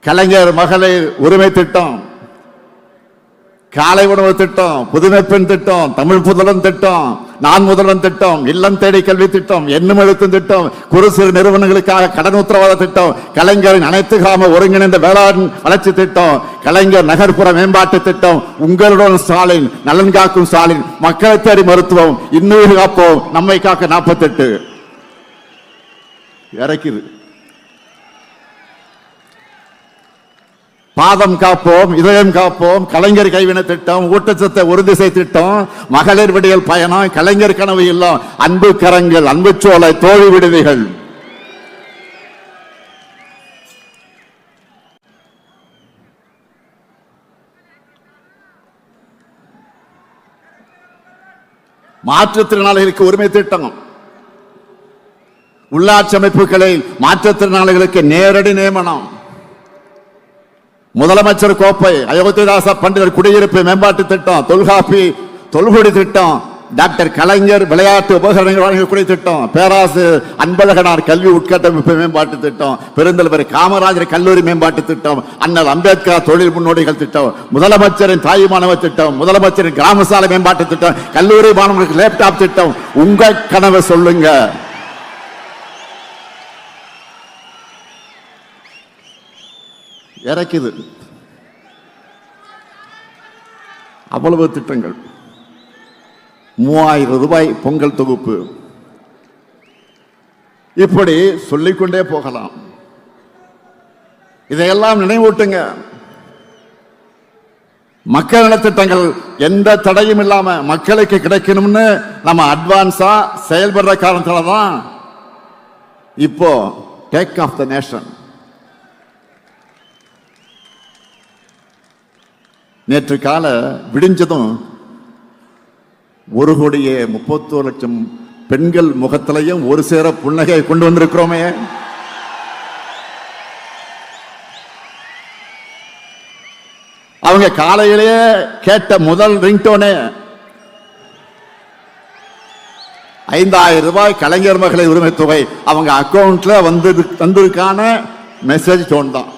கலைஞர் மகளிர் உரிமை திட்டம், காலை உணவு திட்டம், புதுமை பெண் திட்டம், தமிழ் புதலன் திட்டம், நான் முதல்வன் திட்டம், இல்லம் தேடி கல்வி திட்டம், எண்ணும் எழுத்தும் திட்டம், குறு சிறு நிறுவனங்களுக்காக கடன் உத்தரவாத திட்டம், கலைஞரின் அனைத்து கிராம ஒருங்கிணைந்த வேளாண் வளர்ச்சி திட்டம், கலைஞர் நகர்ப்புற மேம்பாட்டு திட்டம், உங்களுடன் ஸ்டாலின், நலன் காக்கும் ஸ்டாலின், மக்களை தேடி மருத்துவம், இன்னுயிர் காப்போம், நம்மை காக்க 48 இறக்குது. பாதம் காப்போம், இதயம் காப்போம், கலைஞர் கைவினை திட்டம், ஊட்டச்சத்தை உறுதிசை திட்டம், மகளிர் விடியல் பயணம், கலைஞர் கனவு இல்லம், அன்பு கரங்கள், அன்பு சோலை, தோழி விடுதிகள். மாற்றுத்திறனாளிகளுக்கு உரிமை திட்டம், உள்ளாட்சி அமைப்புகளில் மாற்றுத்திறனாளிகளுக்கு நேரடி நியமனம், முதலமைச்சர் கோப்பை, அயோத்திதாச பண்டிதர் குடியிருப்பு மேம்பாட்டு திட்டம், தொல்காப்பி தொல்குடி திட்டம், டாக்டர் கலைஞர் விளையாட்டு உபகரணங்கள் வழங்கக்கூடிய திட்டம், பேராசிரியர் அன்பழகனார் கல்வி உட்கட்டமைப்பு மேம்பாட்டு திட்டம், பெருந்தலைவர் காமராஜர் கல்லூரி மேம்பாட்டு திட்டம், அண்ணல் அம்பேத்கர் தொழில் முன்னோடிகள் திட்டம், முதலமைச்சரின் தாய் மாணவர் திட்டம், முதலமைச்சரின் கிராம சாலை மேம்பாட்டு திட்டம், கல்லூரி மாணவர்களுக்கு லேப்டாப் திட்டம். உங்க கனவை சொல்லுங்க. இறக்குது அவ்வளவு திட்டங்கள். 3000 ரூபாய் பொங்கல் தொகுப்பு, இப்படி சொல்லிக்கொண்டே போகலாம். இதையெல்லாம் நினைவூட்டுங்க. மக்கள் நலத்திட்டங்கள் எந்த தடையும் இல்லாம மக்களுக்கு கிடைக்கணும்னு நம்ம அட்வான்ஸா செயல்படுற காரணத்தால தான் இப்போ டேக் ஆஃப் த நேஷன். நேற்று கால விடிஞ்சதும் 1,31,00,000 பெண்கள் முகத்திலையும் ஒரு சேர புன்னகை கொண்டு வந்திருக்கிறோமே. அவங்க காலையிலேயே கேட்ட முதல் ரிங்டோனே 5,000 ரூபாய் கலைஞர் மகளிர் உரிமை தொகை அவங்க அக்கௌண்ட்ல வந்ததுக்கான மெசேஜ் டோன் தான்.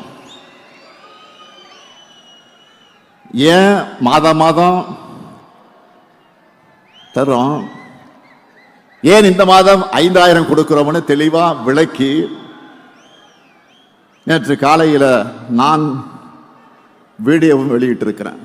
ஏன் மாதம் தரும், ஏன் இந்த மாதம் 5,000 கொடுக்கிறோம்னு தெளிவா விளக்கி நேற்று காலையில் நான் வீடியோவும் வெளியிட்டிருக்கிறேன்.